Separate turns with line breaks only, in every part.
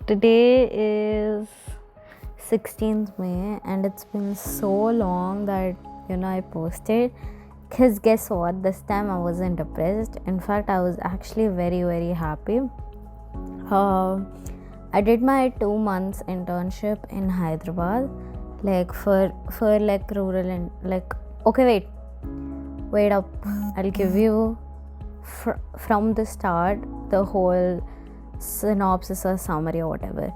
Today is 16th May and it's been so long that I posted, because guess what, this time I wasn't depressed. In fact, I was actually very, very happy. I did my 2 months internship in Hyderabad, like for like rural and like, okay, wait up, I'll give you from the start the whole synopsis or summary or whatever.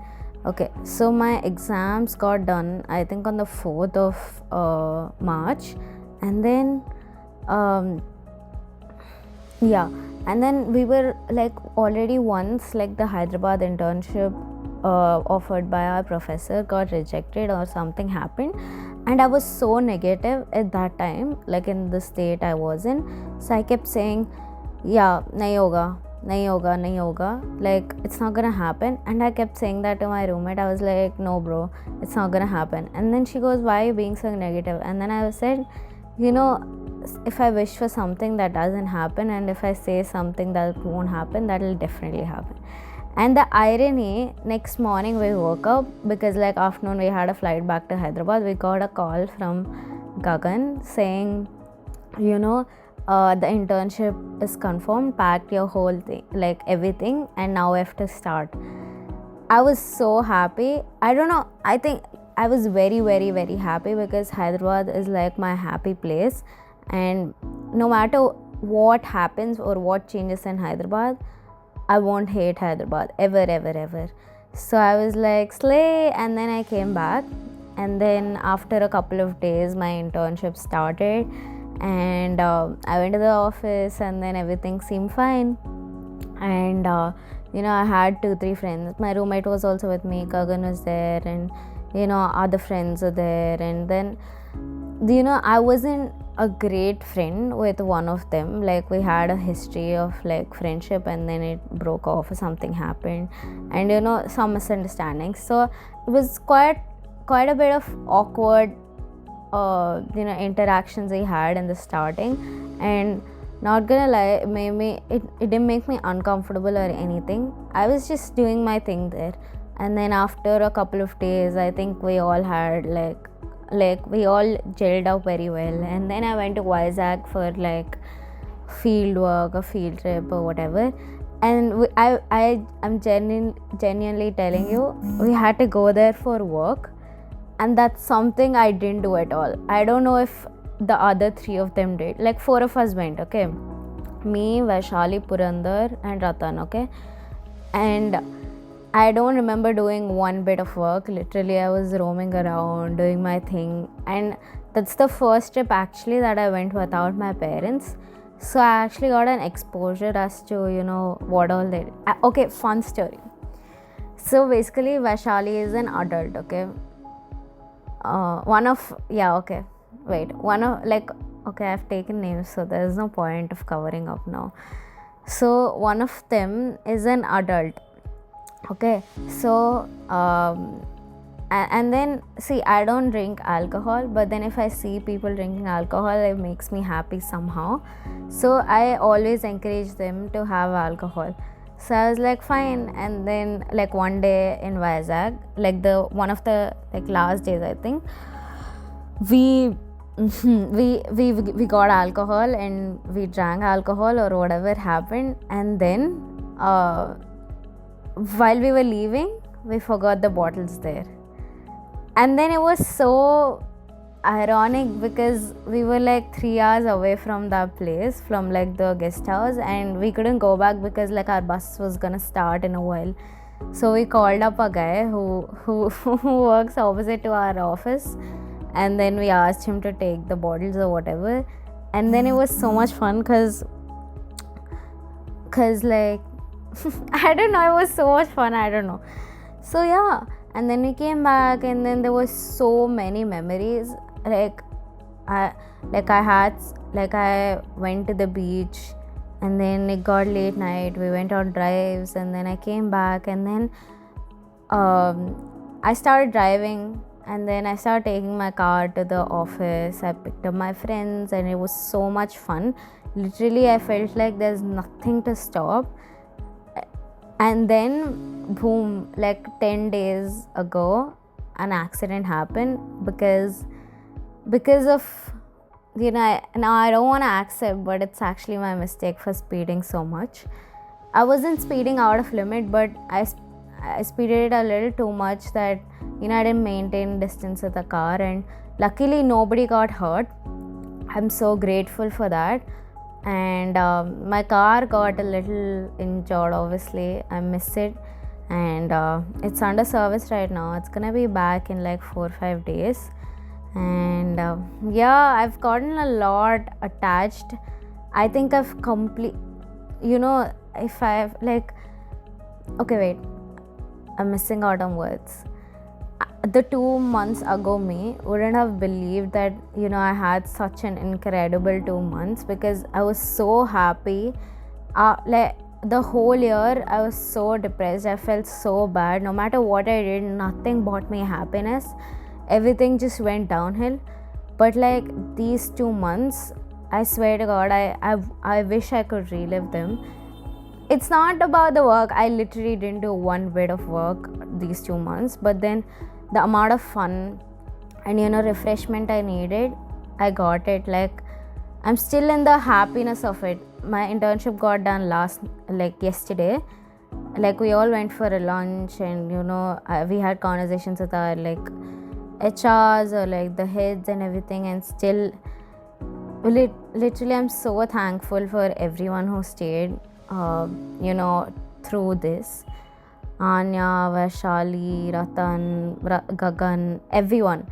Okay, so my exams got done I think on the 4th of March, and then and then we were like already once like the Hyderabad internship offered by our professor got rejected or something happened, and I was so negative at that time, like in the state I was in. So I kept saying, yeah, nahi hoga, like it's not gonna happen. And I kept saying that to my roommate. I was like, no bro, it's not gonna happen. And then she goes, why are you being so negative? And then I said, if I wish for something that doesn't happen, and if I say something that won't happen, that will definitely happen. And the irony, next morning we woke up, because like afternoon we had a flight back to Hyderabad. We got a call from Gagan saying, the internship is confirmed, packed your whole thing, like everything, and now we have to start. I was so happy. I don't know, I think I was very, very, very happy, because Hyderabad is like my happy place, and no matter what happens or what changes in Hyderabad, I won't hate Hyderabad ever. So I was like, slay. And then I came back, and then after a couple of days my internship started, and I went to the office, and then everything seemed fine. And I had 2-3 friends. My roommate was also with me, Gagan was there, and other friends are there. And then I wasn't a great friend with one of them. Like we had a history of like friendship, and then it broke off or something happened, and some misunderstandings. So it was quite a bit of awkward interactions we had in the starting. And not gonna lie, it didn't make me uncomfortable or anything. I was just doing my thing there. And then after a couple of days, I think we all had like we all gelled up very well. And then I went to Vizag for like field work or field trip or whatever. And I'm genuinely telling you, we had to go there for work, and that's something I didn't do at all. I don't know if the other 3 of them did. Like 4 of us went, okay? Me, Vaishali, Purandar and Ratan, okay? And I don't remember doing one bit of work. Literally, I was roaming around, doing my thing. And that's the first trip actually that I went without my parents. So I actually got an exposure as to, what all they did. Okay, fun story. So basically, Vaishali is an adult, okay? I've taken names, so there's no point of covering up now. So one of them is an adult, okay? So and then see, I don't drink alcohol, but then if I see people drinking alcohol, it makes me happy somehow. So I always encourage them to have alcohol. So I was like, fine. And then like one day in Vizag, like one of the like last days, I think, we got alcohol and we drank alcohol or whatever happened. And then while we were leaving, we forgot the bottles there. And then it was so ironic, because we were like 3 hours away from that place, from like the guest house, and we couldn't go back because like our bus was gonna start in a while. So we called up a guy who works opposite to our office, and then we asked him to take the bottles or whatever. And then it was so much fun, cause like I don't know, it was so much fun, I don't know. So yeah, and then we came back, and then there were so many memories. I went to the beach, and then it got late night, we went on drives, and then I came back, and then I started driving, and then I started taking my car to the office. I picked up my friends, and it was so much fun. Literally, I felt like there's nothing to stop. And then boom, like 10 days ago an accident happened because of, now I don't want to accept, but it's actually my mistake for speeding so much. I wasn't speeding out of limit, but I speeded a little too much that I didn't maintain distance with the car, and luckily nobody got hurt. I'm so grateful for that. And my car got a little injured, obviously. I miss it, and it's under service right now. It's gonna be back in like 4 or 5 days. And I've gotten a lot attached. I think I've if I've okay, wait, I'm missing out on words. The 2 months ago me wouldn't have believed that I had such an incredible 2 months, because I was so happy. The whole year I was so depressed. I felt so bad. No matter what I did, nothing brought me happiness. Everything just went downhill. But these 2 months, I swear to God, I wish I could relive them. It's not about the work. I literally didn't do one bit of work these 2 months, but then the amount of fun and refreshment I needed, I got it. I'm still in the happiness of it. My internship got done yesterday. We all went for a lunch, and we had conversations with our HRs or the heads and everything, and still literally I'm so thankful for everyone who stayed through this. Anya, Vaishali, Ratan, Gagan, everyone.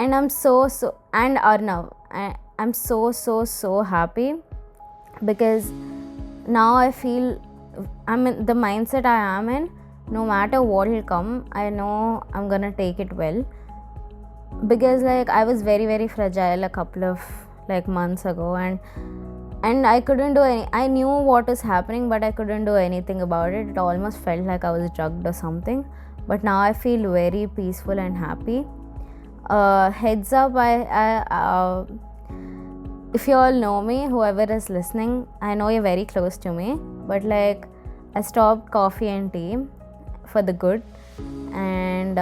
And I'm and Arnav. I'm so happy, because now I feel I'm in the mindset I am in. No matter what will come, I know I'm gonna take it well. Because I was very, very fragile a couple of months ago, and I couldn't do I knew what was happening, but I couldn't do anything about it. It almost felt like I was drugged or something. But now I feel very peaceful and happy. Heads up, if you all know me, whoever is listening, I know you're very close to me, but I stopped coffee and tea for the good. And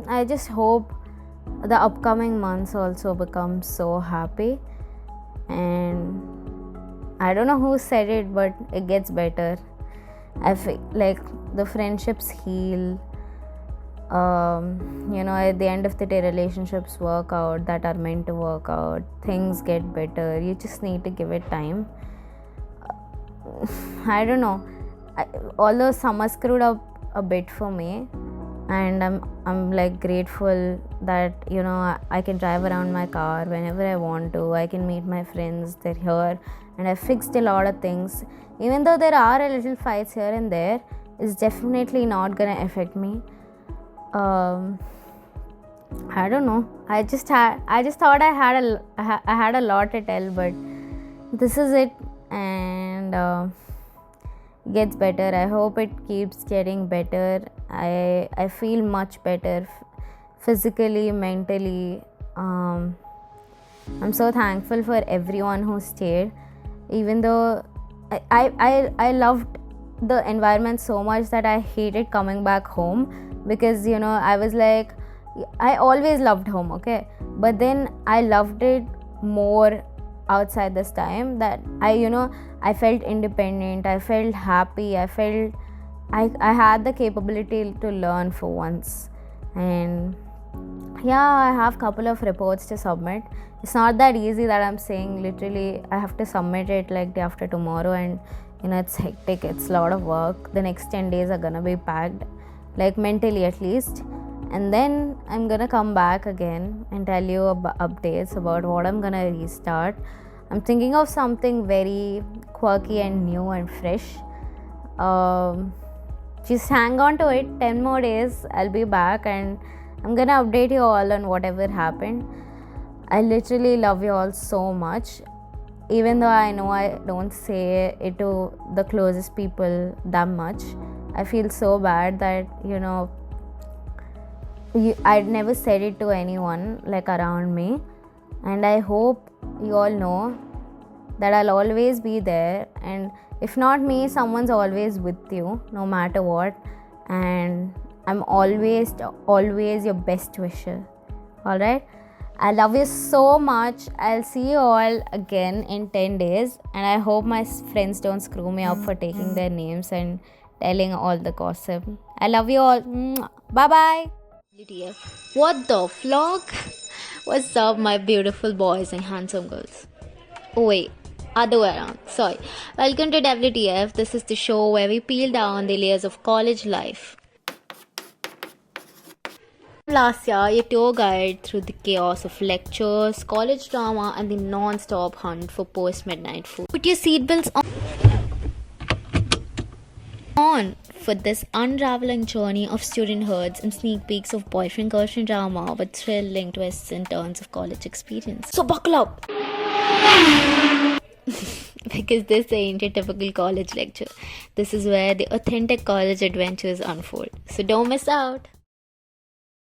I just hope the upcoming months also become so happy. And I don't know who said it, but it gets better. I feel the friendships heal. At the end of the day, relationships work out that are meant to work out. Things get better. You just need to give it time. I don't know. Although summer screwed up a bit for me, and I'm grateful that I can drive around my car whenever I want to. I can meet my friends, they're here, and I fixed a lot of things. Even though there are a little fights here and there, it's definitely not gonna affect me. I don't know. I just thought I had a lot to tell, but this is it, and gets better. I hope it keeps getting better. I feel much better physically, mentally. I'm so thankful for everyone who stayed, even though I loved the environment so much that I hated coming back home, because I was I always loved home, okay, but then I loved it more outside this time, that I felt independent, I felt happy, I felt I had the capability to learn for once. And I have a couple of reports to submit. It's not that easy that I'm saying. Literally I have to submit it day after tomorrow, and it's hectic. It's a lot of work. The next 10 days are gonna be packed, mentally at least. And then I'm gonna come back again and tell you updates about what I'm gonna restart. I'm thinking of something very quirky and new and fresh. Just hang on to it. 10 more days, I'll be back, and I'm gonna update you all on whatever happened. I literally love you all so much, even though I know I don't say it to the closest people that much. I feel so bad that I'd never said it to anyone around me. And I hope you all know that I'll always be there, and if not me, someone's always with you no matter what, and I'm always your best wisher. Alright, I love you so much. I'll see you all again in 10 days, and I hope my friends don't screw me up for taking their names and telling all the gossip. I love you all. Bye bye. WTF. What the vlog? What's up, my beautiful boys and handsome girls? Oh wait, other way around. Sorry. Welcome to WTF. This is the show where we peel down the layers of college life. LASYA, your tour guide through the chaos of lectures, college drama, and the non-stop hunt for post-midnight food. Put your seatbelts on for this unraveling journey of student-hoods and sneak peeks of boyfriend-girlfriend drama with thrilling twists and turns of college experience. So buckle up! Because this ain't a typical college lecture. This is where the authentic college adventures unfold. So don't miss out!